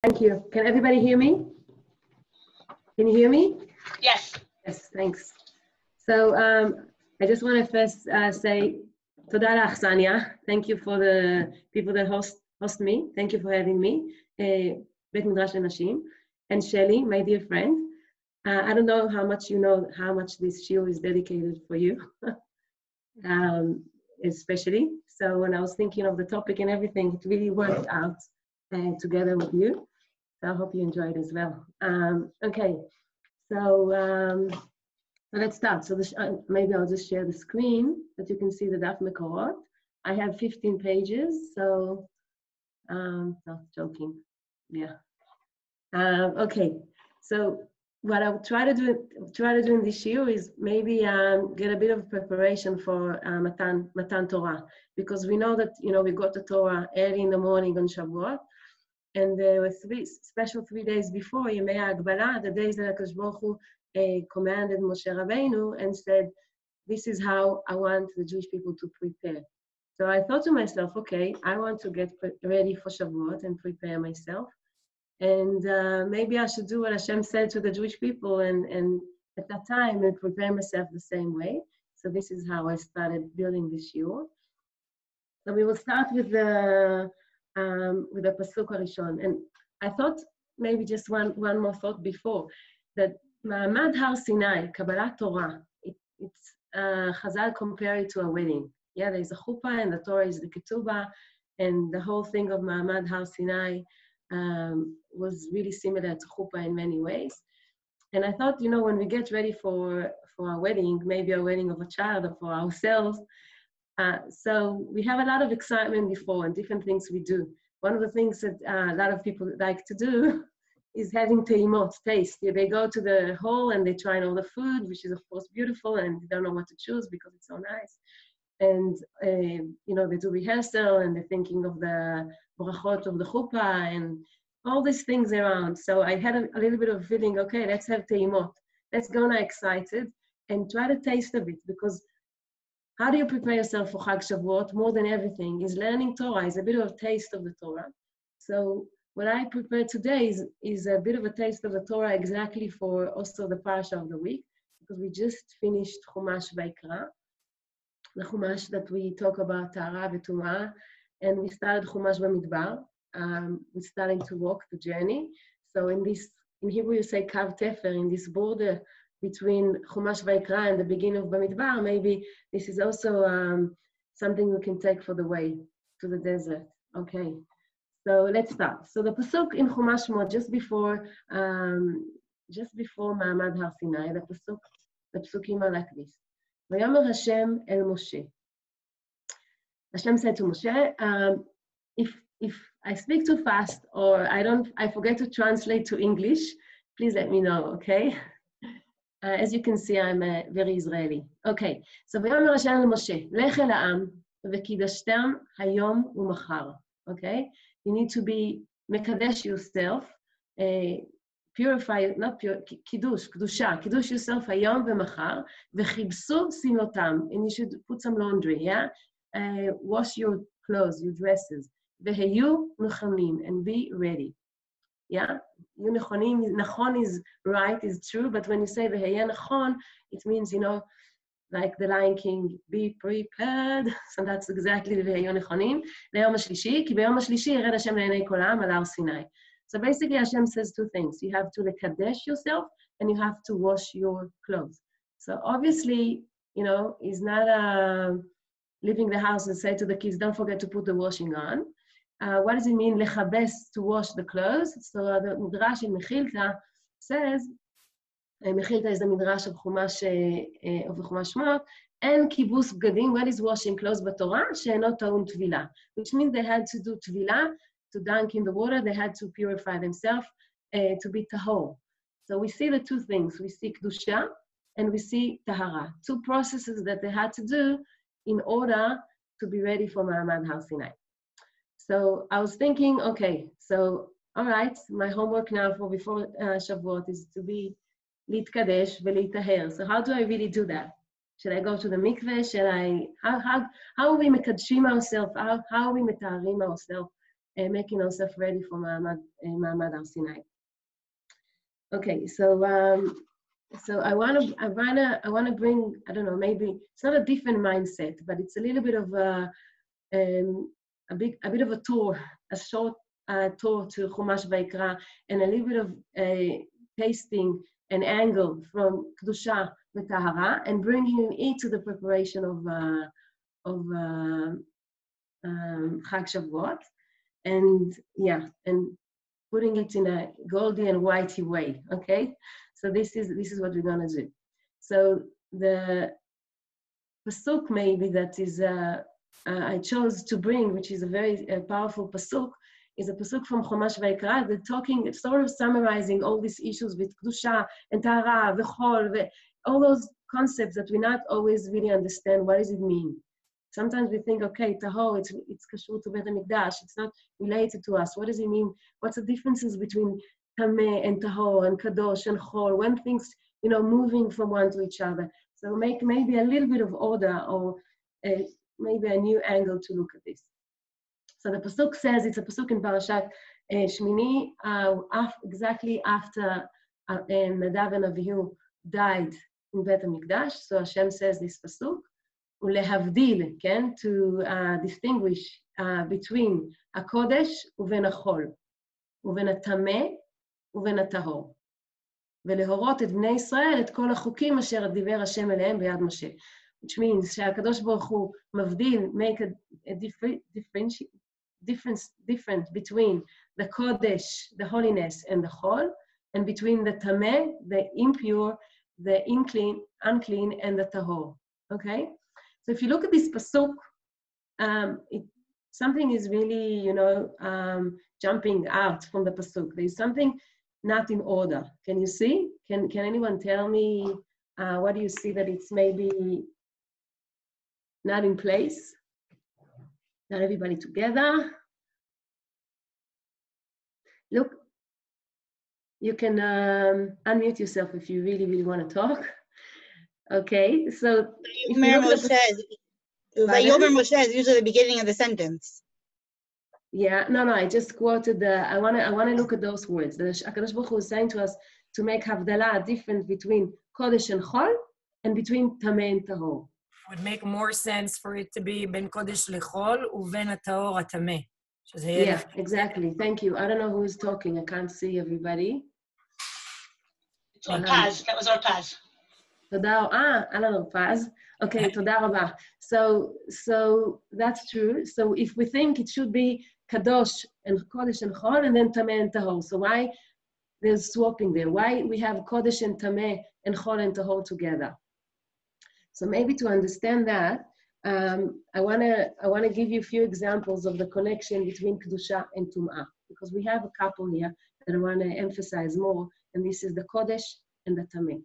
Thank you. Can everybody hear me? Can you hear me? Yes. Yes, thanks. So I just want to first say Toda לך, Sanya. Thank you for the people that host me. Thank you for having me. Bet Midrash Lenashim. And Shelly, my dear friend. I don't know how much you know how much this shiur is dedicated for you, especially. So when I was thinking of the topic and everything, it really worked out together with you. So I hope you enjoyed as well. Okay, so let's start. So maybe I'll just share the screen that you can see the Daf Mekorot. I have 15 pages, so not joking. Yeah. Okay, so what I will try to do in this year is maybe get a bit of preparation for Matan Torah, because we know that we got the Torah early in the morning on Shavuot, and there were special 3 days before Yemei HaAgbala, the days that HaKadosh Baruch Hu commanded Moshe Rabbeinu and said, "This is how I want the Jewish people to prepare." So I thought to myself, okay, I want to get ready for Shavuot and prepare myself. And maybe I should do what Hashem said to the Jewish people and at that time and prepare myself the same way. So this is how I started building this shiur. So we will start with the Pasuk Harishon. And I thought maybe just one more thought before, that Ma'amad Har Sinai, Kabbalat Torah, it's Chazal compare it to a wedding. Yeah, there's a chuppah and the Torah is the ketubah, and the whole thing of Ma'amad Har Sinai was really similar to chuppah in many ways. And I thought, when we get ready for our wedding, maybe a wedding of a child or for ourselves, so we have a lot of excitement before and different things we do. One of the things that a lot of people like to do is having teimot, taste. They go to the hall and they try all the food, which is of course beautiful, and they don't know what to choose because it's so nice. And they do rehearsal and they're thinking of the brachot of the chuppah and all these things around. So I had a little bit of feeling, okay, let's have teimot. Let's go now excited and try to taste of it, because how do you prepare yourself for Chag Shavuot? More than everything is learning Torah, is a bit of a taste of the Torah. So what I prepared today is a bit of a taste of the Torah exactly for also the parasha of the week, because we just finished Chumash Vayikra, the Chumash that we talk about Tahara v'Tumah, and we started Chumash Bamidbar. We're starting to walk the journey. So in Hebrew you say Kav Tefer, in this border between Chumash Vayikra and the beginning of Bamidbar, maybe this is also something we can take for the way to the desert. Okay, so let's start. So the pasuk in Chumash Shemot, just before Ma'amad Har Sinai, the pasukim are like this. Vayomer Hashem el Moshe. Hashem said to Moshe, if I speak too fast or I forget to translate to English, please let me know, okay? As you can see, I'm very Israeli. Okay, so ויאמר השם אל משה, לך אל העם וקידשתם היום ומחר. Okay, you need to be מקדש yourself, purify, not pure, קידוש yourself היום ומחר, וכיבסו שמלותם, and you should put some laundry, yeah? Wash your clothes, your dresses, והיו נכונים, and be ready. Yeah, nachon is right, is true, but when you say v'heyeh nachon, it means, like the Lion King, be prepared. So that's exactly the v'heyeh nachonim. L'yom hashlishi, ki b'yom hashlishi yered Hashem le'enei kol ha'am al har Sinai. So basically Hashem says two things. You have to lekadesh yourself and you have to wash your clothes. So obviously, he's not leaving the house and say to the kids, don't forget to put the washing on. What does it mean, lechabes, to wash the clothes? So the Midrash in Mechilta says, Mechilta is the Midrash of the Chumash Shemot, and kibus bgadim, what is washing clothes b'Torah? She'eno ta'un tvila, which means they had to do tvila, to dunk in the water, they had to purify themselves, to be tahor. So we see the two things, we see kedusha and we see tahara, two processes that they had to do in order to be ready for Ma'amad Har Sinai. So I was thinking, okay, so all right, my homework now for before Shavuot is to be litkadesh v'litaher. So how do I really do that? Should I go to the mikveh? How are we mekadshim ourselves? How are we metaharim ourselves making ourselves ready for Ma'amad Har Sinai. Okay, so I wanna bring, I don't know, maybe it's not a different mindset, but it's a little bit of a bit of a tour, a short tour to Chumash Vayikra, and a little bit of tasting an angle from Kedusha v'Tahara, and bringing it to the preparation of Chag Shavuot, and yeah, and putting it in a goldy and whitey way. Okay, so this is what we're gonna do. So the pasuk maybe that is I chose to bring, which is a very powerful pasuk, is a pasuk from Chumash Vayikra. They're talking, sort of summarizing all these issues with Kedusha and Tahara, V'chol, all those concepts that we not always really understand. What does it mean? Sometimes we think, okay, Tahor, it's kashrut to Beit HaMikdash. It's not related to us. What does it mean? What's the differences between Tameh and Tahor and Kadosh and Chol? When things, moving from one to each other. So make maybe a little bit of order, or maybe a new angle to look at this. So the pasuk says, it's a pasuk in Parashat Shmini, exactly after Nadav and Avihu died in Beit HaMikdash. So Hashem says this pasuk, ulehavdil, to distinguish between HaKodesh uven HaChol, uven HaTameh uven HaTahor, ולהורות את בני ישראל את כל החוקים אשר דיבר השם אליהם ביד משה. Which means שהקדוש ברוך הוא מבדיל, make a difference between the Kodesh, the holiness, and the Chol, and between the Tameh, the impure, the unclean, and the Tahor. Okay? So if you look at this pasuk, something is really, jumping out from the pasuk. There's something not in order. Can you see? Can anyone tell me what do you see that it's maybe not in place? Not everybody together. Look, you can unmute yourself if you really, really want to talk. Okay, so Vayomer Moshe is usually the beginning of the sentence. Yeah, no, I just quoted I want to look at those words. The HaKadosh Baruch Hu is saying to us to make havdalah different between Kodesh and Chol, and between Tameh and Tahor. It would make more sense for it to be ben Kodesh lechol uven HaTahor HaTameh. Yeah, exactly. Thank you. I don't know who is talking. I can't see everybody. It's Orpaz. That was Orpaz. Alan Orpaz. Okay, toda rabah. So that's true. So if we think it should be Kadosh and Kodesh and Chol, and then Tameh and Tahor. So why there's swapping there? Why we have Kodesh and Tameh and Chol and Tahor together? So maybe to understand that, I wanna give you a few examples of the connection between Kedusha and Tum'ah, because we have a couple here that I wanna emphasize more, and this is the Kodesh and the Tameh.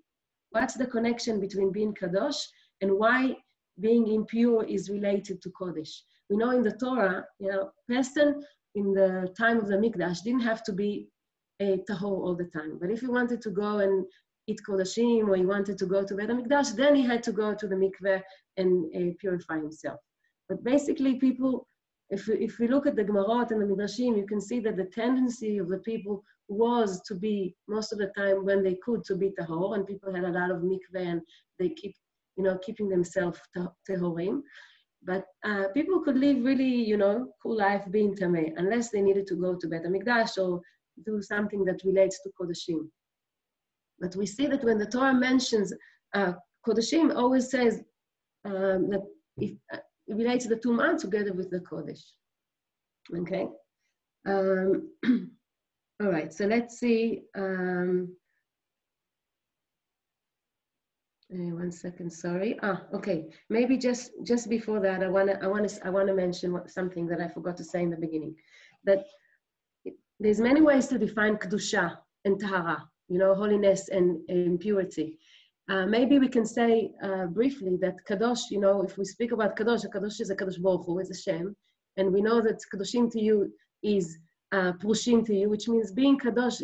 What's the connection between being Kadosh and why being impure is related to Kodesh? We know in the Torah, person in the time of the Mikdash didn't have to be a Tahor all the time. But if he wanted to go and eat Kodashim, or he wanted to go to Beit HaMikdash, then he had to go to the mikveh and purify himself. But basically people, if we look at the Gemarot and the Midrashim, you can see that the tendency of the people was to be, most of the time when they could, to be Tahor, and people had a lot of mikveh and they keeping themselves Tahorim. But people could live really, cool life being Tameh, unless they needed to go to Beit HaMikdash or do something that relates to Kodashim. But we see that when the Torah mentions Kodashim, always says that it relates the Tum'ah together with the Kodesh. Okay? All right, so let's see. One second, sorry. Okay. Maybe just before that, I wanna mention something that I forgot to say in the beginning. That there's many ways to define kedusha and tahara, holiness and purity. Maybe we can say briefly that kadosh, if we speak about kadosh, kadosh is a kadosh baruch hu, it's Hashem, and we know that kadoshim to you is prushim to you, which means being kadosh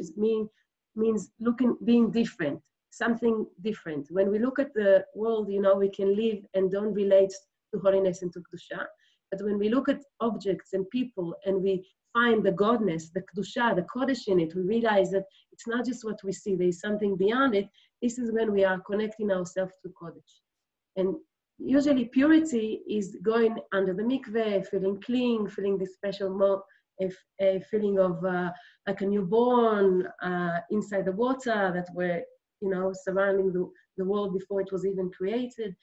means being different. Something different. When we look at the world, we can live and don't relate to holiness and to kedusha. But when we look at objects and people and we find the godness, the kedusha, the kodesh in it, we realize that it's not just what we see, there's something beyond it. This is when we are connecting ourselves to kodesh. And usually purity is going under the mikveh, feeling clean, feeling this special feeling of like a newborn inside the water that we're, surrounding the world before it was even created.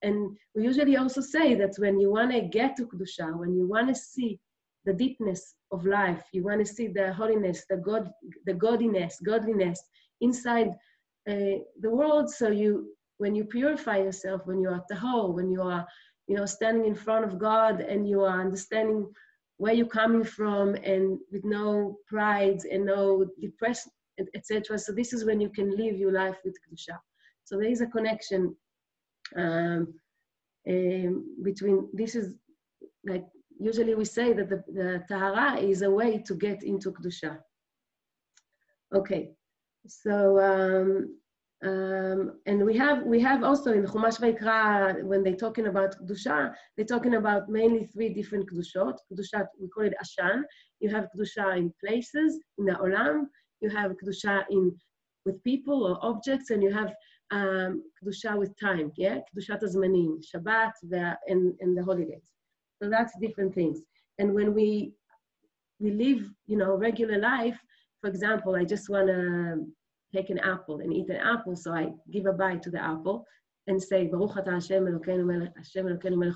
And we usually also say that when you want to get to Kedusha, when you want to see the deepness of life, you want to see the holiness, the godliness inside the world. So when you purify yourself, when you are tahor, when you are, standing in front of God and you are understanding where you're coming from and with no pride and no depression, etc. So this is when you can live your life with Kedusha. So there is a connection between, this is like, usually we say that the tahara is a way to get into Kedusha. Okay, so, and we have also in Chumash Vayikra, when they're talking about Kedusha, they're talking about mainly 3 different Kedushot. Kedusha, we call it Ashan. You have Kedusha in places, in the Olam. You have Kedusha with people or objects, and you have Kedusha with time, yeah? Kedushat HaZmanim, Shabbat, and the holidays. So that's different things. And when we live, regular life, for example, I just want to take an apple and eat an apple, so I give a bite to the apple and say, Baruch Ata Hashem Elokeinu melech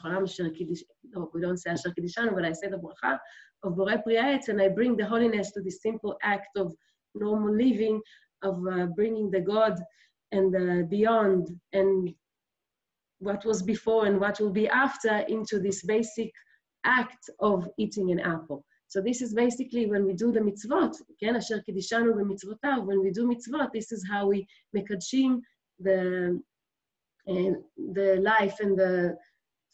haolam asher kiddush. No, we don't say asher kiddishanu, but I say the bracha of Borei Pri Ha'etz, and I bring the holiness to this simple act of normal living, of bringing the God and the beyond and what was before and what will be after into this basic act of eating an apple. So this is basically when we do the mitzvot, asher kiddishanu b'mitzvotav, when we do mitzvot, this is how we mekadshim the life and the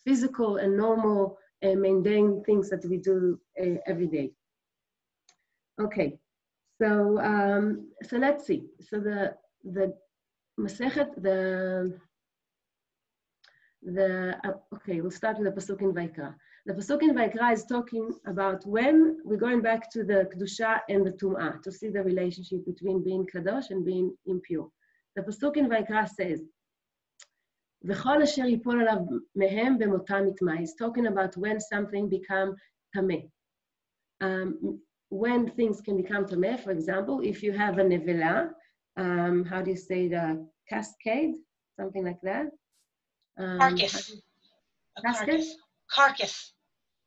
physical and normal mundane things that we do every day. Okay, so let's see. So the Masechet, okay, we'll start with the Pasuk in Vayikra. The Pasuk in Vayikra is talking about when we're going back to the Kedusha and the Tum'ah to see the relationship between being Kadosh and being impure. The Pasuk in Vayikra says, V'chol asher yipol alav mehem b'motam yitma. He's talking about when something become tameh. When things can become tameh, for example, if you have a nevela, how do you say the cascade? Something like that. Carcass.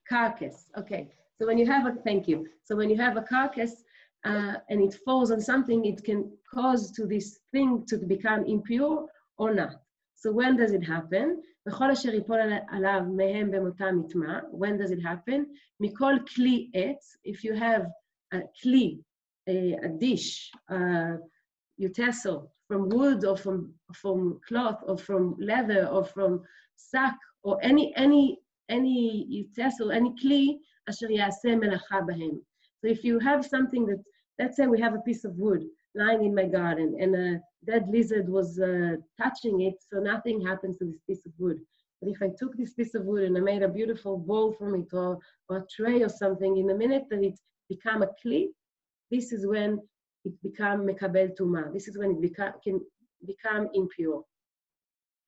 Carcass. Okay. So when you have thank you. So when you have a carcass and it falls on something, it can cause to this thing to become impure or not. So when does it happen? When does it happen? Mikol kli etz. If you have a kli, a dish, utensil from wood or from cloth or from leather or from sack or any utensil, any kli, asher yaseh melacha bahem. So if you have something that, let's say we have a piece of wood lying in my garden and a dead lizard was touching it, so nothing happens to this piece of wood. But if I took this piece of wood and I made a beautiful bowl from it or a tray or something, in the minute that it become a kli, this is when it become mekabel tuma. This is when it can become impure.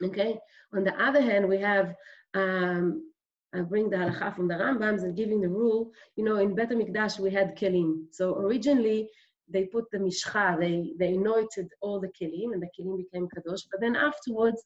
Okay. On the other hand, we have I bring the halacha from the Rambams and giving the rule. In Bet HaMikdash we had kelim. So originally they put the mishcha. They anointed all the kelim, and the kelim became kadosh. But then afterwards,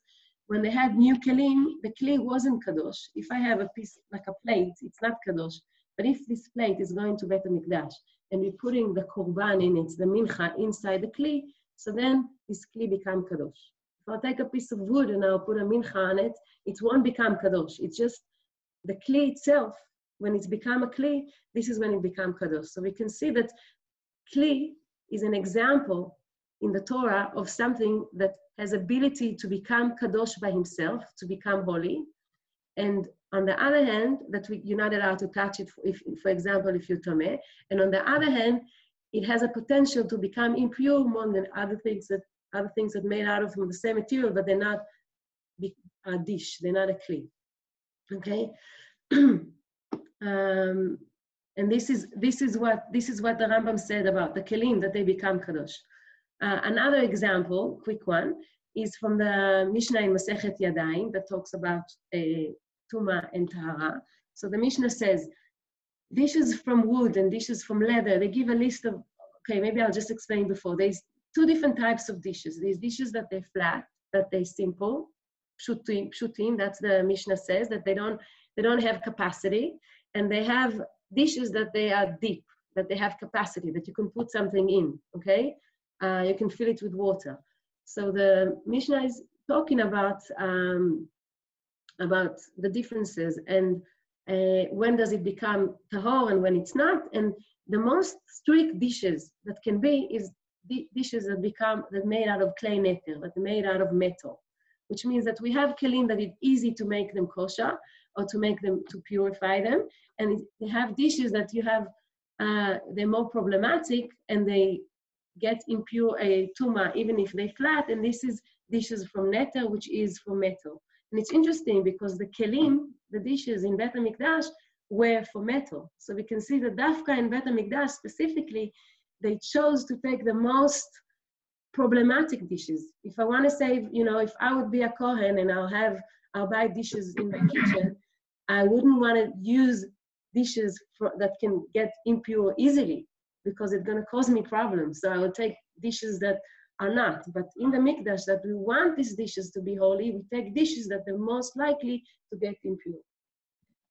when they had new kelim, the kli wasn't kadosh. If I have a piece like a plate, it's not kadosh. But if this plate is going to Bet HaMikdash and we're putting the korban in it, the mincha inside the kli, so then this kli become kadosh. If I'll take a piece of wood and I'll put a mincha on it, it won't become kadosh. It's just the kli itself. When it's become a kli, this is when it become kadosh. So we can see that kli is an example in the Torah of something that has ability to become kadosh by himself, to become holy. And on the other hand, that you're not allowed to touch it, for example, if you're tameh. And on the other hand, it has a potential to become impure more than other things that made out of the same material, but they're not a dish, they're not a kli. Okay? And this is what the Rambam said about the kelim, that they become kadosh. Another example, quick one, is from the Mishnah in Masechet Yadayim that talks about Tuma and Tahara. So the Mishnah says, dishes from wood and dishes from leather, they give a list of, okay, maybe I'll just explain before. There's two different types of dishes. There's dishes that they're flat, that they're simple, pshutim, that's the Mishnah says, that they don't have capacity, and they have dishes that they are deep, that they have capacity, that you can put something in, okay? You can fill it with water. So the Mishnah is talking about the differences and when does it become tahor and when it's not. And the most strict dishes that can be is dishes that made out of clay neter, that are made out of metal, which means that we have kelim that it's easy to make them kosher or to purify them. And they have dishes that you have, they're more problematic and they get impure tuma even if they're flat, and this is dishes from neter, which is from metal. And it's interesting because the kelim, the dishes in Bet HaMikdash, were for metal. So we can see that Dafka in Bet HaMikdash specifically, they chose to take the most problematic dishes. If I want to say, if I would be a Kohen and I'll buy dishes in my kitchen, I wouldn't want to use dishes that can get impure easily, because it's going to cause me problems. So I would take dishes that are not. But in the Mikdash, that we want these dishes to be holy, we take dishes that are most likely to get impure.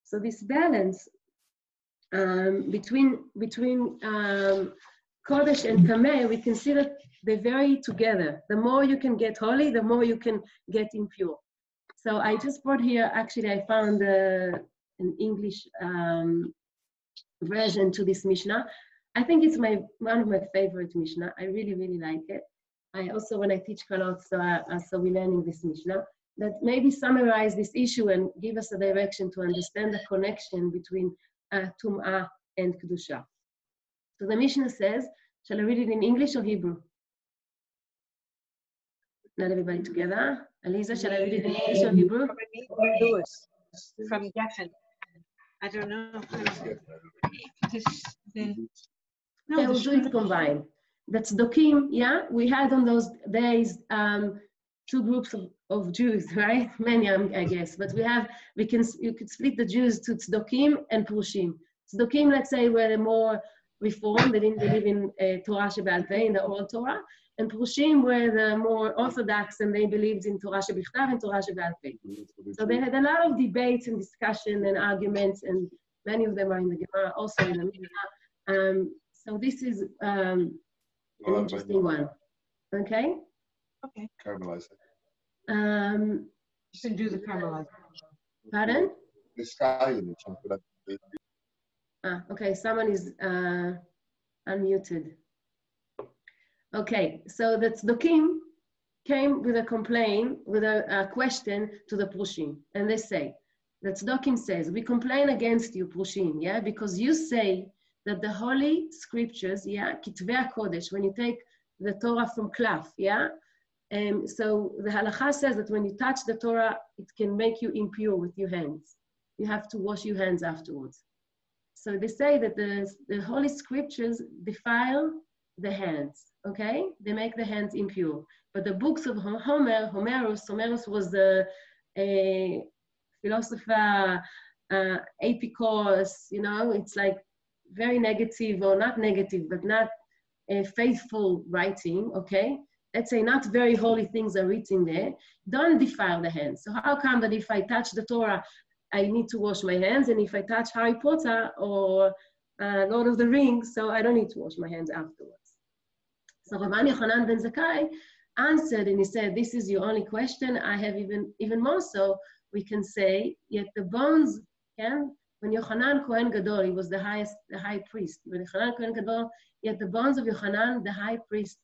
So this balance between Kodesh and Tameh, we can see that they vary together. The more you can get holy, the more you can get impure. So I just brought here, actually I found an English version to this Mishnah. I think it's one of my favorite Mishnah. I really, really like it. I also, when I teach Kalot, so we're learning this Mishnah, that maybe summarize this issue and give us a direction to understand the connection between Tum'ah and Kedusha. So the Mishnah says, shall I read it in English or Hebrew? Not everybody together. Aliza, shall I read it in English or Hebrew? From Geffen. I don't know. Okay, we'll do it combined. That's Tzdokim, yeah? We had on those days two groups of Jews, right? Many, I guess. But you could split the Jews to Tzdokim and Prushim. Tzdokim, let's say, were more reformed. They didn't believe in Torah Sheba'al Peh, in the oral Torah. And Prushim were the more orthodox, and they believed in Torah Shebichtav and Torah Sheba'al Peh. So they had a lot of debates and discussion and arguments, and many of them are in the Gemara, also in the Mishnah. So this is an interesting one. Okay? Okay. Caramelize it. You can do the caramelized. Pardon? The sky in the chunk of that. Okay, someone is unmuted. Okay, so the Tzdokim came with a complaint, with a question to the Prushim. And they say, the Tzdokim says, we complain against you, Prushim, yeah? Because you say that the holy scriptures, yeah, Kitvei HaKodesh, when you take the Torah from Klaf, yeah? So the halacha says that when you touch the Torah, it can make you impure with your hands. You have to wash your hands afterwards. So they say that the holy scriptures defile the hands, okay? They make the hands impure. But the books of Homerus was the philosopher, Epicurus, it's like very negative, or not negative, but not faithful writing, okay? Let's say not very holy things are written there. Don't defile the hands. So how come that if I touch the Torah, I need to wash my hands, and if I touch Harry Potter or Lord of the Rings, so I don't need to wash my hands afterwards? So Rabban Yochanan ben Zakkai answered, and he said, this is your only question. I have even more so, we can say, yet the bones, when Yochanan Kohen Gadol, he was the high priest, when Yochanan Kohen Gadol, yet the bones of Yochanan, the high priest,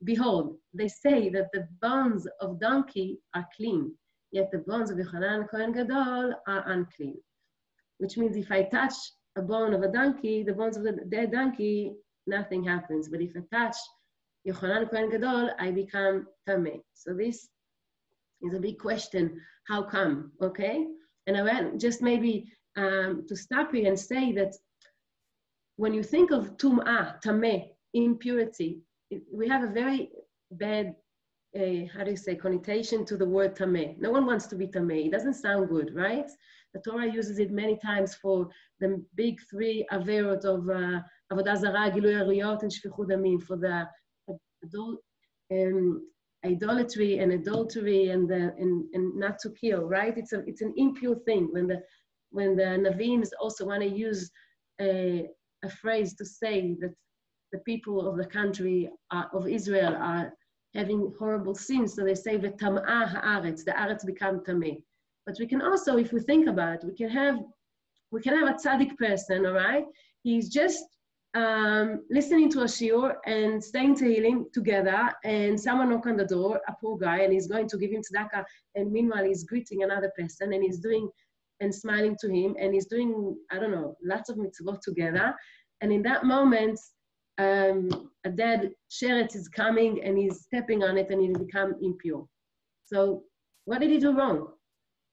behold, they say that the bones of donkey are clean, yet the bones of Yochanan Kohen Gadol are unclean. Which means if I touch a bone of a donkey, the bones of the dead donkey, nothing happens. But if I touch Yochanan Kohen Gadol, I become tameh. So this is a big question. How come? Okay? And I want just maybe to stop here and say that when you think of tum'ah, tameh, impurity, we have a very bad, how do you say, connotation to the word tameh. No one wants to be tameh. It doesn't sound good, right? The Torah uses it many times for the big three averot of avodah zarah, gilui ariyot, and shfichut damim, for the idolatry and adultery and not to kill, right? It's an impure thing. When the Navims also want to use a phrase to say that the people of the country of Israel are having horrible sins, so they say v'tam'ah ha'aretz, the aretz become tameh. But we can also, if we think about it, we can have a tzaddik person, all right? He's just listening to a shiur and staying tehillim together, and someone knock on the door, a poor guy, and he's going to give him tzedakah, and meanwhile he's greeting another person, and he's doing and smiling to him, and he's doing, I don't know, lots of mitzvot together, and in that moment, a dead sheretz is coming, and he's stepping on it, and he become impure. So what did he do wrong?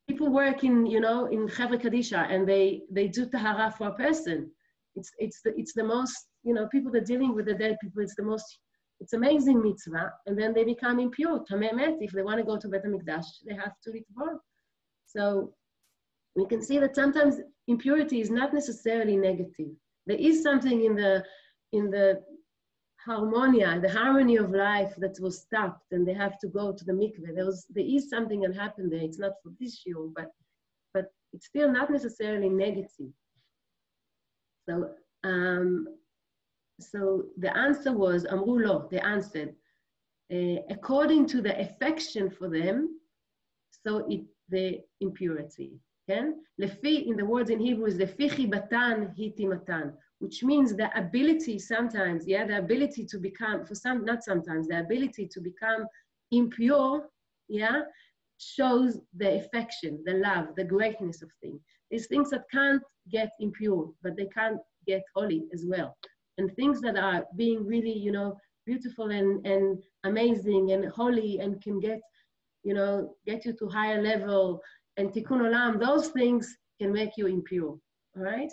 People work in Chevra Kadisha, and they do tahara for a person. It's the most, people that are dealing with the dead people, it's amazing mitzvah, and then they become impure. Tameh met, if they want to go to Beit HaMikdash, they have to litbor. So we can see that sometimes impurity is not necessarily negative. There is something in the harmonia, the harmony of life that was stopped, and they have to go to the mikveh. There is something that happened there. It's not for this shiur, but it's still not necessarily negative. So, so the answer was, Amru lo, they answered, according to the affection for them, so the impurity. Okay? Lefi, in the words in Hebrew, is lefi chibatan hitimatan, which means the ability sometimes, the ability to become, the ability to become impure, shows the affection, the love, the greatness of things. These things that can't get impure, but they can't get holy as well. And things that are being really, beautiful and amazing and holy and can get you to higher level and tikkun olam, those things can make you impure, all right?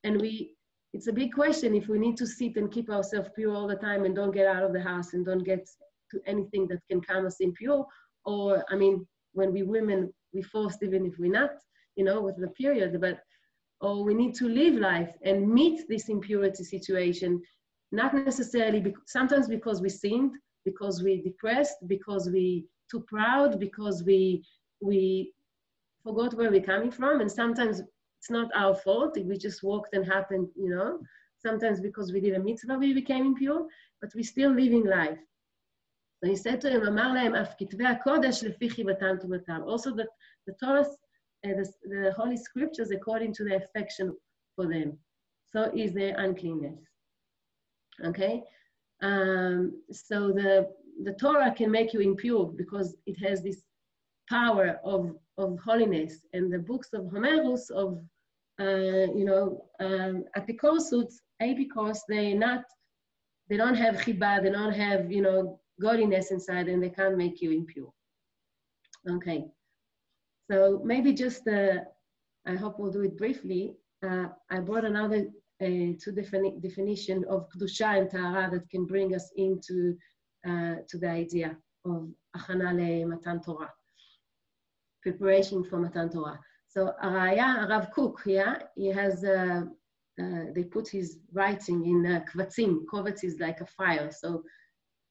And it's a big question if we need to sit and keep ourselves pure all the time and don't get out of the house and don't get to anything that can come us impure, or, when we women, we forced even if we're not, with the period, or we need to live life and meet this impurity situation, not necessarily, sometimes because we sinned, because we depressed, because we too proud, because we forgot where we're coming from, and sometimes it's not our fault, we just walked and happened, sometimes because we did a mitzvah we became impure, but we're still living life. So he said to him, Amar lahem af kitvei hakodesh lefi chibatan tumatam. Also the Torah, the Holy Scriptures, according to the affection for them. So is their uncleanness. Okay? So the Torah can make you impure because it has this power of holiness, and the books of Homerus, of Apikoros, they don't have chibah, they don't have godliness inside, and they can't make you impure. Okay, so maybe just I hope we'll do it briefly. I brought another two definition of kedusha and tahara that can bring us into to the idea of achana leMatan Torah, preparation for Matan Torah. So Araya, Rav Kook, he has, they put his writing in kvatzim. Kovetz is like a file. So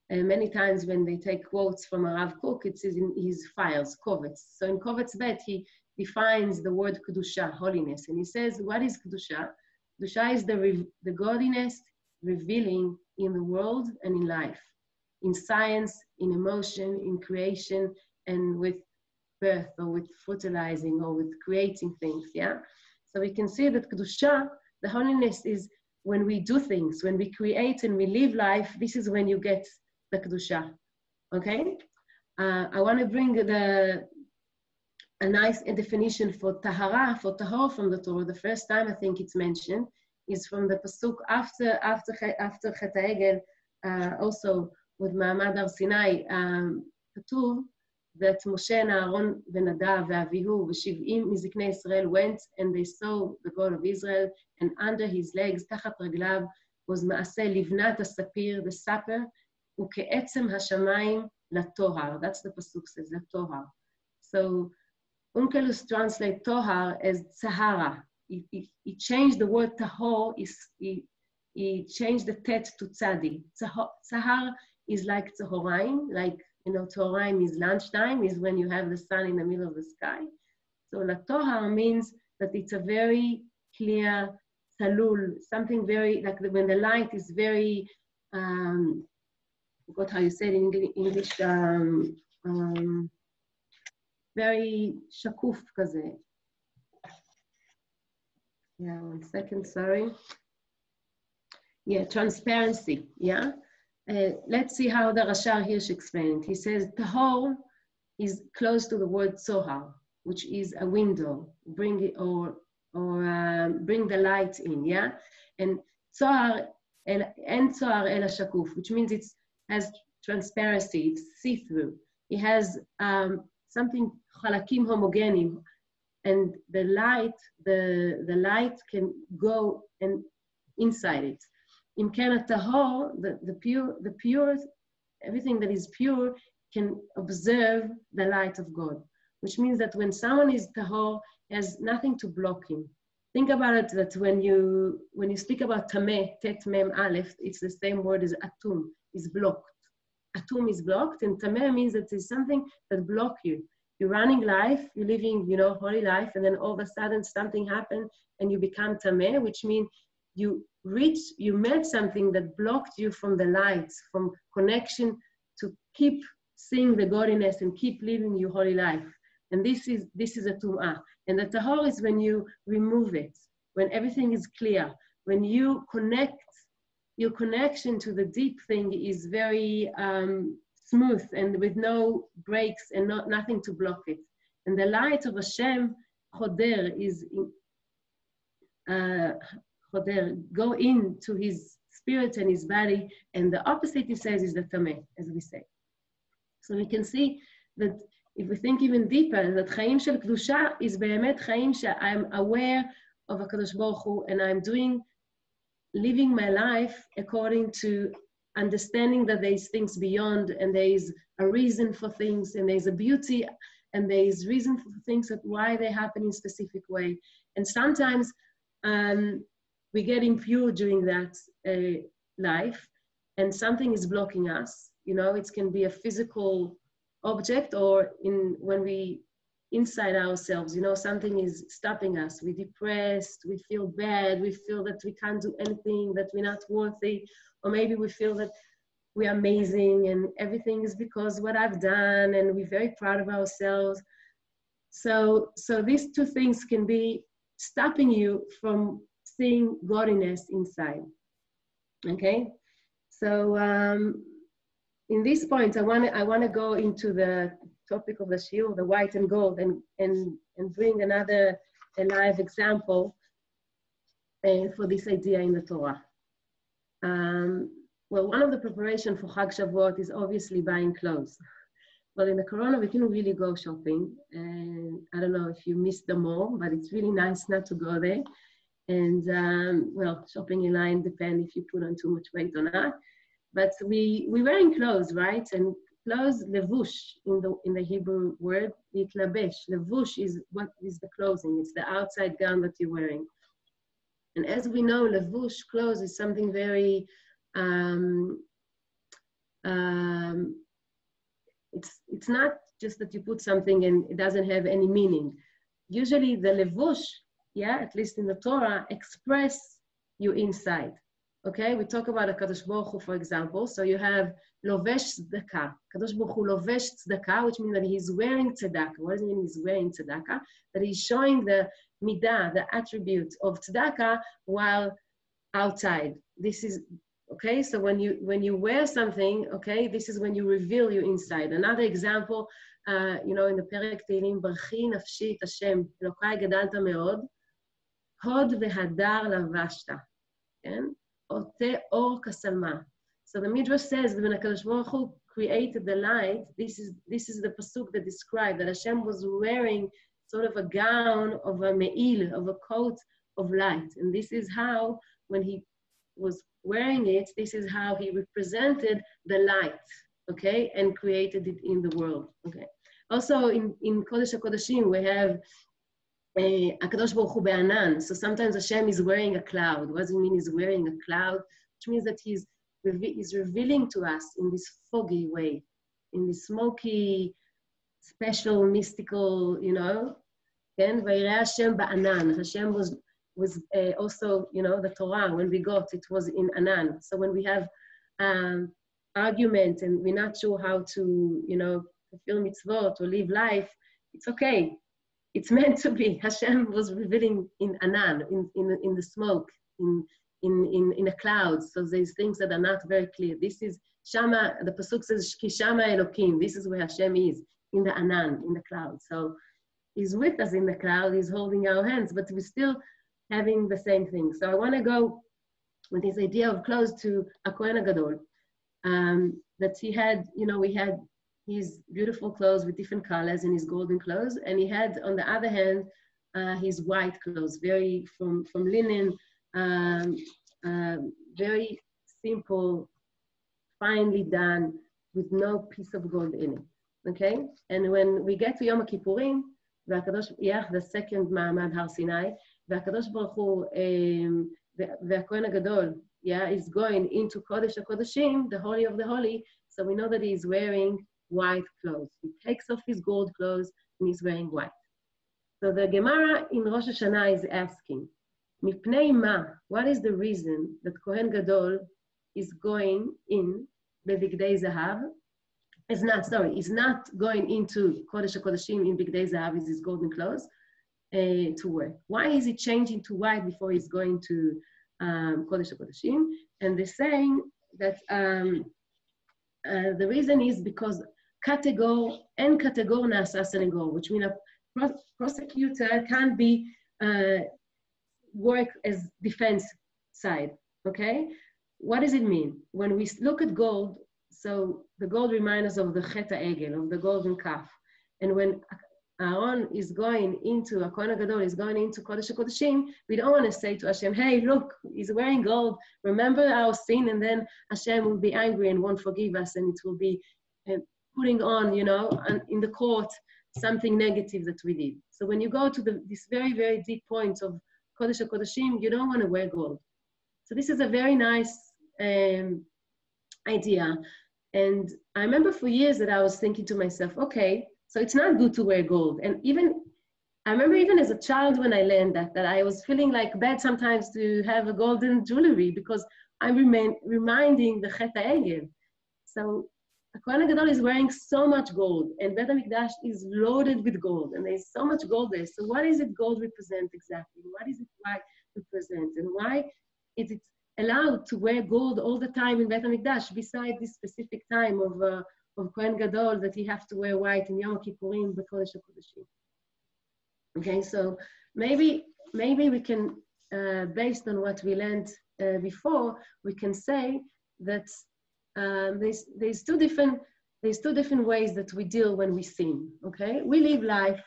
many times when they take quotes from Rav Kook, it's in his files, Kovetz. So in Kovetz Bet, he defines the word kedusha, holiness. And he says, what is kedusha? Kedusha is the godliness revealing in the world and in life, in science, in emotion, in creation, and with birth, or with fertilizing, or with creating things, So we can see that kedusha, the holiness, is when we do things, when we create and we live life, this is when you get the kedusha, okay? I want to bring a nice definition for tahara, from the Torah. The first time I think it's mentioned is from the pasuk after Chet HaEgel, also with Ma'amad Har Sinai, Katuv, that Moshe and Aaron ונדב ואביהו ו70 מזקני ישראל went and they saw the God of Israel and under his legs, תחת רגליו, was מעשה לבנת הספיר, the supper, וכעצם השמיים לטוהר. That's the pasuk says, לטוהר. So Onkelos translate tohar as tzahara. He changed the word tahor, he changed the tet to tzadi. Tzahar is like tzahoraim, like, you know, tzahoraim is lunchtime, is when you have the sun in the middle of the sky. So latohar means that it's a very clear talul, something very, like when the light is very, I forgot how you said in English, very shakuf kaze. Yeah, 1 second, sorry. Yeah, transparency, yeah? Let's see how the Rashar Hirsch explained. He says, tahor is close to the word sohar, which is a window, bring it, or bring the light in, yeah? And sohar, and sohar el shakuf, which means it has transparency, it's see-through. It has something chalakim homogenim, and the light can go and inside it. In Kana tahor, the pure, everything that is pure can observe the light of God, which means that when someone is tahor, has nothing to block him. Think about it that when you speak about tameh, tet mem aleph, it's the same word as atum, is blocked. Atum is blocked, and tameh means that there's something that blocks you. You're running life, you're living, you know, holy life, and then all of a sudden something happened and you become tameh, which means you met something that blocked you from the light, from connection to keep seeing the godliness and keep living your holy life. And this is a tum'ah. And the tahor is when you remove it, when everything is clear, when you connect, your connection to the deep thing is very smooth and with no breaks and nothing to block it. And the light of Hashem, choder, is choder, go into his spirit and his body, and the opposite, he says, is the tameh, as we say. So we can see that if we think even deeper, that chaim shel kedusha is be'emet chaim I'm aware of HaKadosh Baruch Hu, and I'm living my life according to understanding that there's things beyond, and there is a reason for things, and there's a beauty, and there is reason for things, that why they happen in a specific way. And sometimes we get impure during that life, and something is blocking us. You know, it can be a physical object, or when we inside ourselves, you know, something is stopping us. We're depressed, we feel bad, we feel that we can't do anything, that we're not worthy, or maybe we feel that we're amazing and everything is because what I've done, and we're very proud of ourselves. So these two things can be stopping you from seeing godliness inside. Okay, so in this point, I want to go into the topic of the shiur, the white and gold, and bring another live example for this idea in the Torah. Well, one of the preparation for Chag Shavuot is obviously buying clothes. Well, in the Corona, we couldn't really go shopping, and I don't know if you missed the mall, but it's really nice not to go there. And well, shopping in line depends if you put on too much weight or not. But we wearing clothes, right? And clothes, levush in the Hebrew word, yitlabesh. Levush is what is the clothing. It's the outside gown that you're wearing. And as we know, levush, clothes, is something very it's not just that you put something and it doesn't have any meaning. Usually the levush, yeah, at least in the Torah, express you inside. Okay, we talk about a Kadosh Baruch Hu, for example. So you have lovesh tzedakah. Kadosh Baruch Hu lovesh tzedakah, which means that he's wearing tzedakah. What does it mean he's wearing tzedakah? That he's showing the midah, the attribute of tzedakah, while outside. This is okay. So when you wear something, okay, this is when you reveal your inside. Another example, you know, in the Perek Tehillim, Barchi nafshi et Hashem, Elokai gedalta meod, hod vehadar lavashta. Okay? Ote or kasalma. So the Midrash says that when HaKadosh Baruch Hu created the light, this is the pasuk that described that Hashem was wearing sort of a gown of a me'il, of a coat of light. And this is how, when he was wearing it, this is how he represented the light, okay, and created it in the world, okay. Also in Kodesh HaKodeshim, we have HaKadosh Baruch Hu be'anan. So sometimes Hashem is wearing a cloud. What does it mean he's wearing a cloud? Which means that he's revealing to us in this foggy way, in this smoky, special, mystical, you know. Ken, Vayireh Hashem ba'anan. Hashem was also, you know, the Torah, when we got, it was in Anan. So when we have argument and we're not sure how to, you know, fulfill mitzvot or live life, it's okay. It's meant to be. Hashem was revealing in Anan, in the smoke, in the clouds. So there's things that are not very clear. This is Shama, the pasuk says, Ki Shama Elokim. This is where Hashem is, in the Anan, in the clouds. So he's with us in the cloud, he's holding our hands, but we're still having the same thing. So I want to go with this idea of clothes to a Kohen HaGadol, that he had, you know, we had his beautiful clothes with different colors and his golden clothes, and he had, on the other hand, his white clothes, very from linen, very simple, finely done, with no piece of gold in it, okay? And when we get to Yom Kippurim, the second Ma'amad Har Sinai, והקדוש ברוך הוא, והכהן הגדול, is going into Kodesh HaKodeshim, the Holy of the Holy, so we know that he's wearing white clothes. He takes off his gold clothes and he's wearing white. So the Gemara in Rosh Hashanah is asking, Mipnei ma, what is the reason that Kohen Gadol is going in Bebigdei Zahav? Is not going into Kodesh HaKodeshim in Bigdei Zahav, is his golden clothes, to wear. Why is he changing to white before he's going to Kodesh HaKodeshim? And they're saying that the reason is because kategor nasa senegor, which means a prosecutor can't be work as defense side, okay? What does it mean? When we look at gold, so the gold reminds us of the Chet HaEgel, of the golden calf. And when Aaron is going into, Kohen Gadol is going into Kodesh HaKodeshim, we don't want to say to Hashem, hey, look, he's wearing gold, remember our sin, and then Hashem will be angry and won't forgive us, and it will be putting on, you know, in the court, something negative that we did. So when you go to this very, very deep point of Kodesh HaKodeshim, you don't want to wear gold. So this is a very nice idea. And I remember for years that I was thinking to myself, okay, so it's not good to wear gold. And I remember even as a child when I learned that I was feeling like bad sometimes to have a golden jewelry because I'm reminding the Chet HaEgel. So Kohen Gadol is wearing so much gold, and Beit HaMikdash is loaded with gold, and there's so much gold there. So what is it gold represent exactly? What is it white represent? And why is it allowed to wear gold all the time in Beit HaMikdash besides this specific time of Kohen Gadol that he have to wear white in Yom Kippurim b'Kodesh HaKodeshim? Okay, so maybe we can, based on what we learned before, we can say that there's two different ways that we deal when we sin. Okay, we live life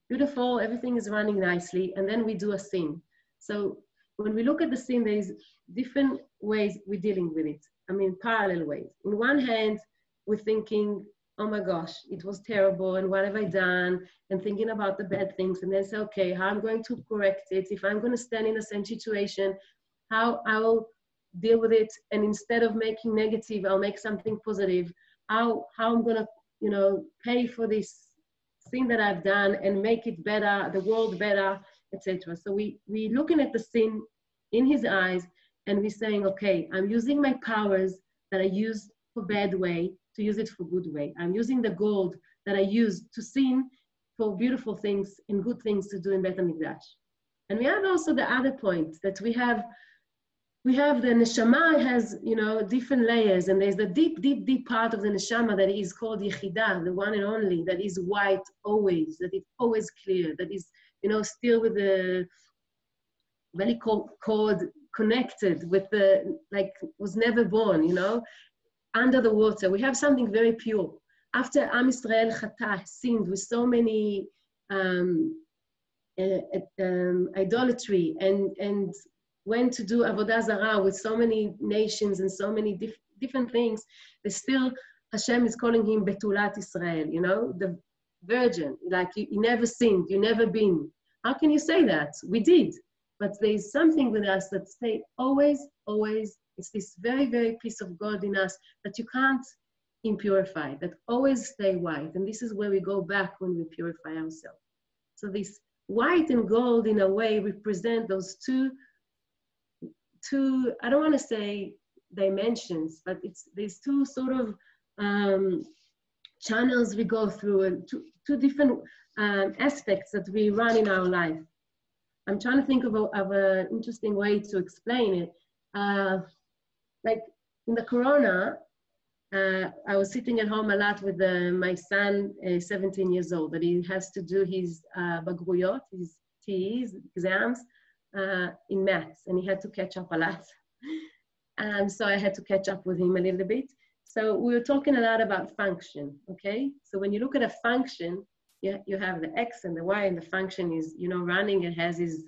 beautiful, everything is running nicely, and then we do a sin. So when we look at the sin, there's different ways we're dealing with it. I mean, parallel ways. On one hand, we're thinking, oh my gosh, it was terrible, and what have I done? And thinking about the bad things, and then say, okay, how I'm going to correct it? If I'm going to stand in the same situation, how I'll deal with it, and instead of making negative, I'll make something positive. How I'm going to, you know, pay for this thing that I've done and make it better, the world better, etc. So we looking at the sin in his eyes, and we're saying, okay, I'm using my powers that I use for bad way to use it for good way. I'm using the gold that I use to sin for beautiful things and good things to do in Beit HaMikdash. And we have also the other point that we have the neshama has, you know, different layers, and there's the deep, deep, deep part of the neshama that is called Yechidah, the one and only, that is white always, that is always clear, that is, you know, still with the very cold connected with the, like, was never born, you know, under the water. We have something very pure. After Am Yisrael Chata, sinned with so many idolatry and went to do Avodah Zarah with so many nations and so many different things, they still, Hashem is calling him Betulat Israel, you know, the virgin, like you never sinned, you never been. How can you say that? We did. But there's something with us that stay always, always, it's this very, very piece of God in us that you can't impurify, that always stay white. And this is where we go back when we purify ourselves. So this white and gold in a way represent those two, I don't want to say dimensions, but there's two sort of channels we go through and two different aspects that we run in our life. I'm trying to think of an interesting way to explain it. Like in the Corona, I was sitting at home a lot with my son, 17 years old, that he has to do his bagruyot, his TEs, exams in maths, and he had to catch up a lot. And so I had to catch up with him a little bit. So we were talking a lot about function, okay? So when you look at a function, you have the X and the Y, and the function is, you know, running. It has its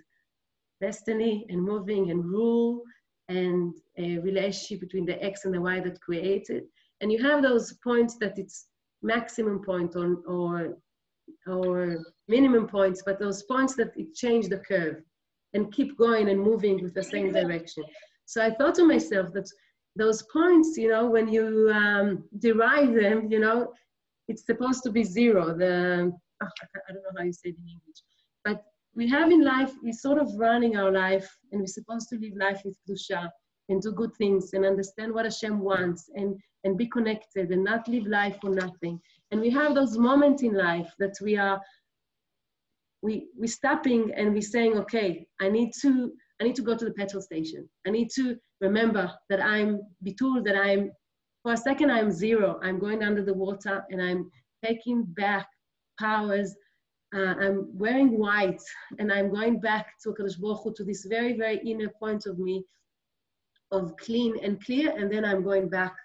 destiny and moving and rule and a relationship between the X and the Y that created. And you have those points that it's maximum point or minimum points, but those points that it change the curve and keep going and moving with the same direction. So I thought to myself that those points, you know, when you derive them, you know, it's supposed to be zero. I don't know how you say it in English, but we have in life, we're sort of running our life, and we're supposed to live life with Kedusha and do good things and understand what Hashem wants and be connected and not live life for nothing. And we have those moments in life that we're stopping and we're saying, okay, I need to go to the petrol station. I need to remember that I'm bitul, that I'm, for a second, I'm zero. I'm going under the water and I'm taking back powers. I'm wearing white and I'm going back to HaKadosh Baruch Hu, to this very, very inner point of me of clean and clear. And then I'm going back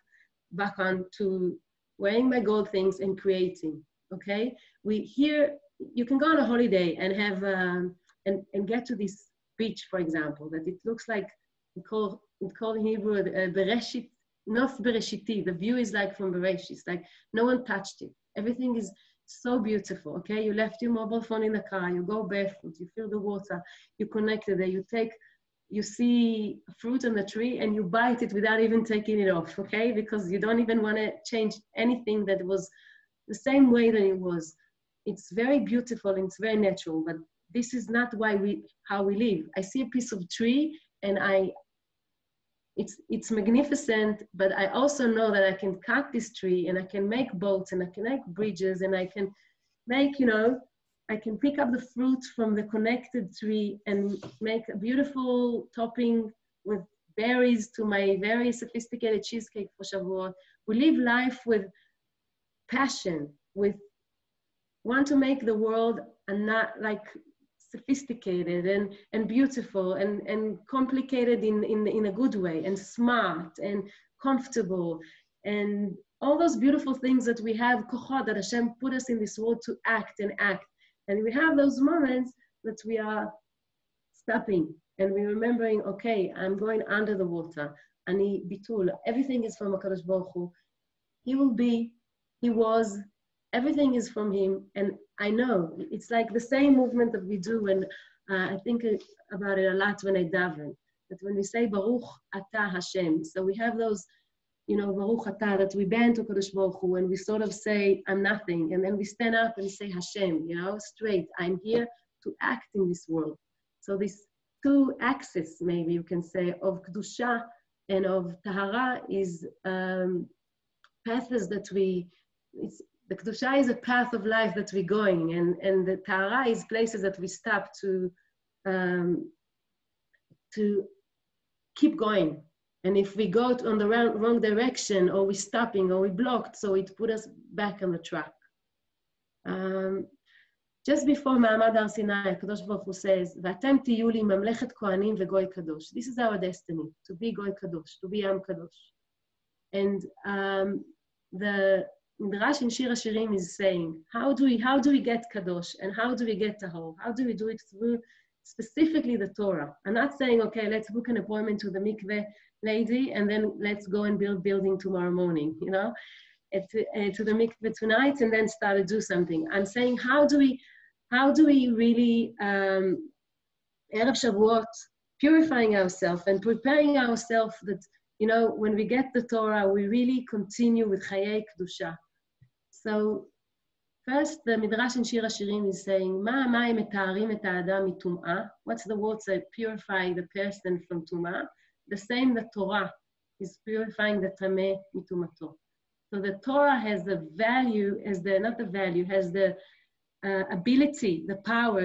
on to wearing my gold things and creating, okay? You can go on a holiday and have, and get to this beach, for example, that it looks like, we call in Hebrew, Bereshit, not Bereshiti. The view is like from Bereshit. It's like no one touched it. Everything is so beautiful, okay? You left your mobile phone in the car, you go barefoot, you feel the water, you connected there, you see fruit on the tree and you bite it without even taking it off, okay? Because you don't even want to change anything that was the same way that it was. It's very beautiful and it's very natural, but this is not how we live. I see a piece of tree and it's magnificent, but I also know that I can cut this tree and I can make boats and I can make bridges and I can make, you know, I can pick up the fruit from the connected tree and make a beautiful topping with berries to my very sophisticated cheesecake for Shavuot. We live life with passion, want to make the world not like sophisticated and beautiful and complicated in a good way, and smart and comfortable, and all those beautiful things that we have, kochot, that Hashem put us in this world to act and act. And we have those moments that we are stopping and we're remembering, okay, I'm going under the water. Ani bitul, everything is from HaKadosh Baruch Hu. He will be, he was, everything is from him. And I know, it's like the same movement that we do when, I think about it a lot when I daven, that when we say Baruch Atah Hashem, so we have those, you know, Baruch Atah, that we bend to Kadosh Baruch Hu and we sort of say, I'm nothing. And then we stand up and say Hashem, you know, straight. I'm here to act in this world. So these two axes, maybe you can say, of Kedusha and of Tahara is paths that the Kedusha is a path of life that we're going, and the Tahara is places that we stop to keep going. And if we go on the wrong direction, or we're stopping, or we blocked, so it put us back on the track. just before Ma'amad Har Sinai, Kadosh Baruch Hu says, "V'atem tiyu li mamlechet kohanim vegoy kadosh." This is our destiny, to be goy kadosh, to be am kadosh. And the Midrash in Shir Hashirim is saying, how do we get kadosh, and how do we get tahor? How do we do it through specifically the Torah? I'm not saying, okay, let's book an appointment to the mikveh lady, and then let's go and build building tomorrow morning, you know, to the mikveh tonight, and then start to do something. I'm saying, how do we really, Erev Shavuot, purifying ourselves and preparing ourselves that, you know, when we get the Torah, we really continue with Chayei Kedusha. So first, the Midrash in Shir Hashirim is saying, Ma ha'mayim metaharim et ha'adam mitum'ah. What's the word that purify the person from tum'ah? The same, the Torah is purifying the tameh mitumato. So the Torah has the value, has the ability, the power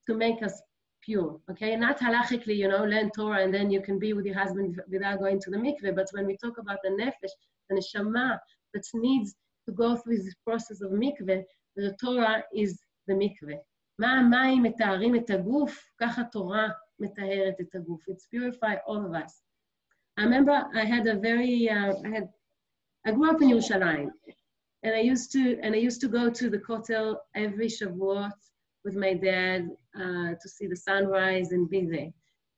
to make us pure, okay? Not halachically, you know, learn Torah and then you can be with your husband without going to the mikveh, but when we talk about the nefesh, the neshama that needs to go through this process of mikveh, the Torah is the mikveh. מה המים מטהרים את הגוף, ככה תורה מטהרת את הגוף. It's purify all of us. I remember I grew up in Yerushalayim, and I used to go to the Kotel every Shavuot with my dad to see the sunrise and be there.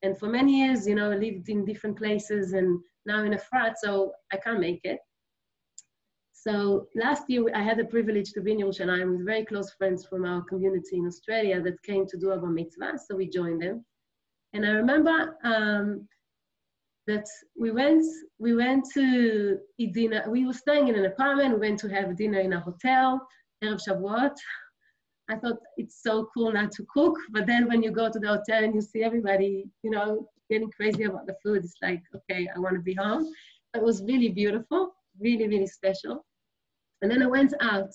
And for many years, you know, I lived in different places and now in Efrat, so I can't make it. So last year, I had the privilege to be in Yerushalayim with very close friends from our community in Australia that came to do Bar Mitzvah, so we joined them. And I remember that we went to eat dinner. We were staying in an apartment. We went to have dinner in a hotel, Erev Shavuot. I thought it's so cool not to cook, but then when you go to the hotel and you see everybody, you know, getting crazy about the food, it's like, okay, I want to be home. It was really beautiful, really, really special. And then I went out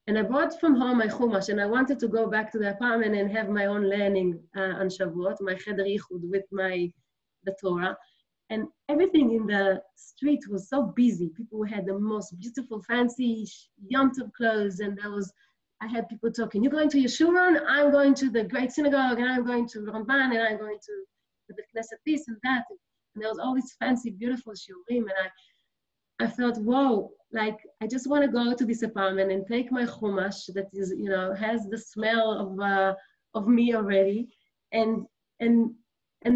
and I brought from home my chumash, and I wanted to go back to the apartment and have my own learning on Shavuot, my cheder yichud with the Torah. And everything in the street was so busy. People had the most beautiful, fancy Yom Tov clothes, and I had people talking, you're going to Yeshurun, I'm going to the great synagogue, and I'm going to Ramban, and I'm going to the Knesset this and that. And there was all these fancy, beautiful shiurim, and I felt, whoa, like I just want to go to this apartment and take my chumash that is, you know, has the smell of me already, and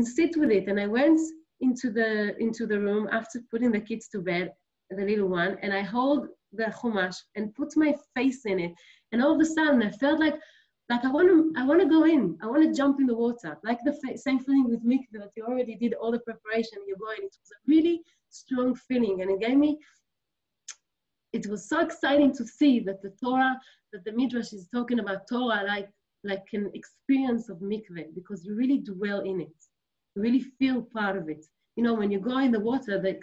sit with it. And I went into the room after putting the kids to bed, the little one, and I hold the chumash and put my face in it. And all of a sudden, I felt like I want to go in. I want to jump in the water. Like the same feeling with mikveh, that you already did all the preparation, you're going. It was a really strong feeling, and it was so exciting to see that the Torah, that the Midrash is talking about Torah like an experience of mikveh, because you really dwell in it. You really feel part of it. You know, when you go in the water, they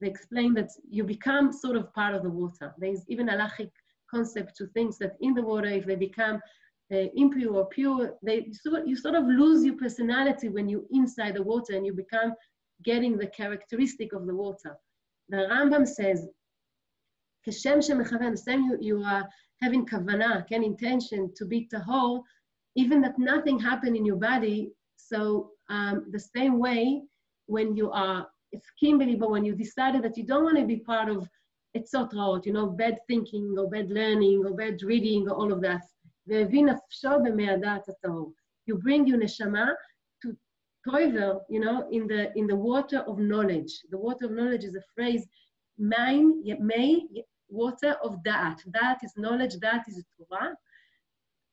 explain that you become sort of part of the water. There's even a halachic concept to things that in the water, if they become impure or pure, you sort of lose your personality when you're inside the water and you become getting the characteristic of the water. The Rambam says, Keshem shemechaven, the same you are having kavanah, intention to be tahor, even that nothing happened in your body. So the same way, when you are, it's Kimberly, but when you decided that you don't want to be part of etzot ra'ot, you know, bad thinking or bad learning or bad reading or all of that, you bring your neshama to toivel, you know, in the water of knowledge. The water of knowledge is a phrase, water of da'at. Da'at is knowledge, da'at is Torah.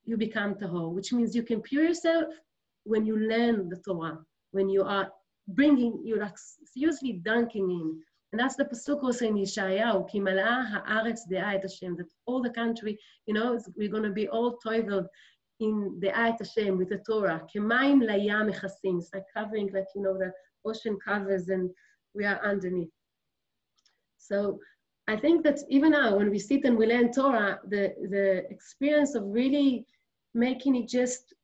You become tahor, which means you can pure yourself when you learn the Torah, when you are you're like seriously dunking in. And that's the pasuk also in Yeshayahu, Ki mala'ah ha'aretz de'ah et Hashem, that all the country, you know, we're going to be all toiveled in de'ah et Hashem with the Torah. K'mayim layam mechasim. It's like covering, like, you know, the ocean covers and we are underneath. So I think that even now, when we sit and we learn Torah, the experience of really making it just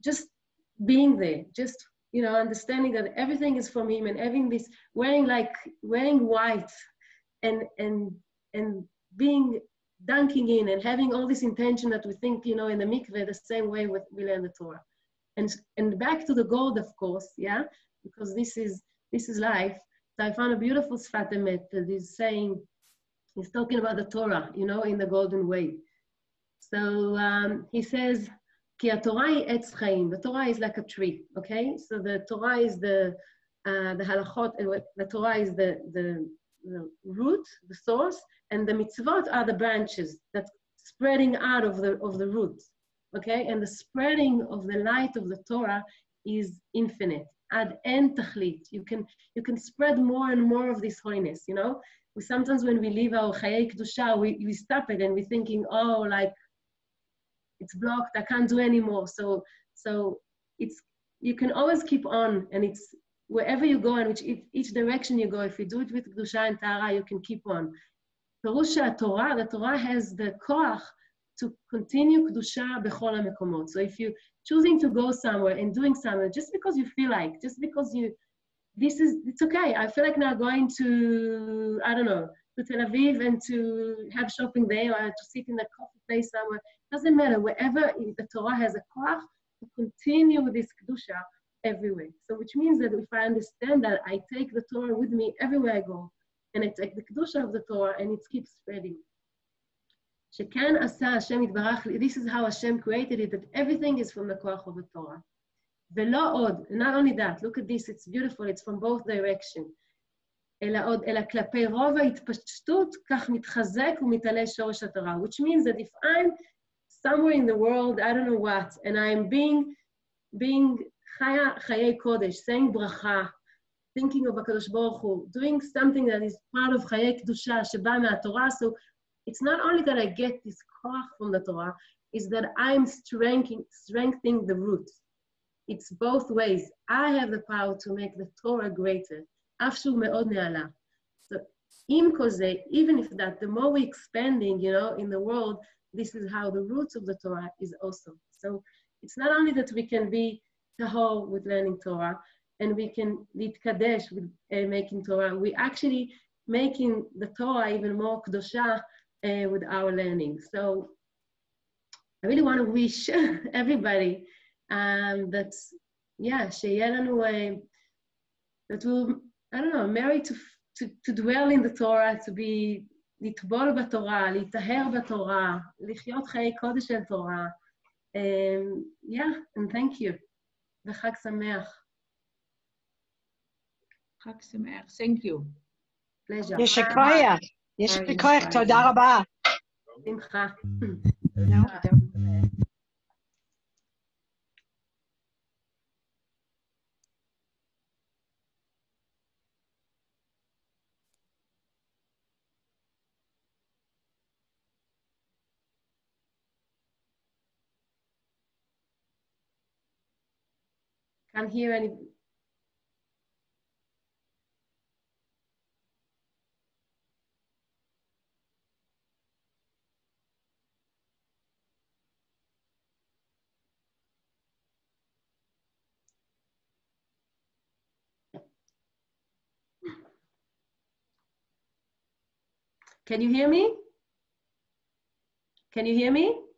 being there, just, you know, understanding that everything is from Him, and having this, wearing white and being dunking in and having all this intention that we think, you know, in the mikveh, the same way we learn the Torah. And back to the gold, of course, yeah, because this is life. So I found a beautiful Sfat Emet that is saying, he's talking about the Torah, you know, in the golden way. So he says, Ki HaTorah hi etz chaim. The Torah is like a tree, okay? So the Torah is the halachot, and the Torah is the root, the source, and the mitzvot are the branches that's spreading out of the roots, okay? And the spreading of the light of the Torah is infinite. Ad en tachlit. You can spread more and more of this holiness, you know? Sometimes when we leave our Chayei Kedusha, we stop it and we're thinking, oh, like, it's blocked, I can't do anymore. So you can always keep on, and it's wherever you go and each direction you go, if you do it with Kedusha and Tahara, you can keep on. Perusha Torah, the Torah has the koach to continue Kedusha bechol hamekomot. So if you're choosing to go somewhere and doing something, just because you feel like, just because it's okay. I feel like now going to, I don't know, to Tel Aviv and to have shopping there or to sit in a coffee place somewhere. Doesn't matter. Wherever the Torah has a koach to continue with this Kedusha everywhere. So which means that if I understand that, I take the Torah with me everywhere I go. And I take the Kedusha of the Torah and it keeps spreading. Shekan asa Hashem yitbarach. This is how Hashem created it, that everything is from the koach of the Torah. Velo od, not only that, look at this, it's beautiful, it's from both directions. אלא עוד, אלא כלפי רוב ההתפשטות, כך מתחזק ומתעלה שורש התורה. Which means that if I'm somewhere in the world, I don't know what, and I'm being חיי קודש, saying bracha, thinking of HaKadosh Baruch Hu, doing something that is part of חיי קדושה שבא מהתורה, so it's not only that I get this koach from the Torah, it's that I'm strengthening the roots. It's both ways. I have the power to make the Torah greater. אף שהוא מאוד נעלה. So, עם כל זה, even if that, the more we're expanding, you know, in the world, this is how the roots of the Torah is also. So it's not only that we can be tahor with learning Torah, and we can להתקדש with making Torah, we're actually making the Torah even more kedosha with our learning. So I really want to wish everybody that, yeah, שיהיה לנו, that we'll, I don't know, married to dwell in the Torah, to be, לטבול בתורה, להיטהר בתורה, לחיות חיי קודש של תורה. Yeah, and thank you. וחג שמח. חג שמח, thank you. Pleasure. יישר כוח, יישר כוח, תודה רבה. שמחה. Can't hear any. Can you hear me? Can you hear me?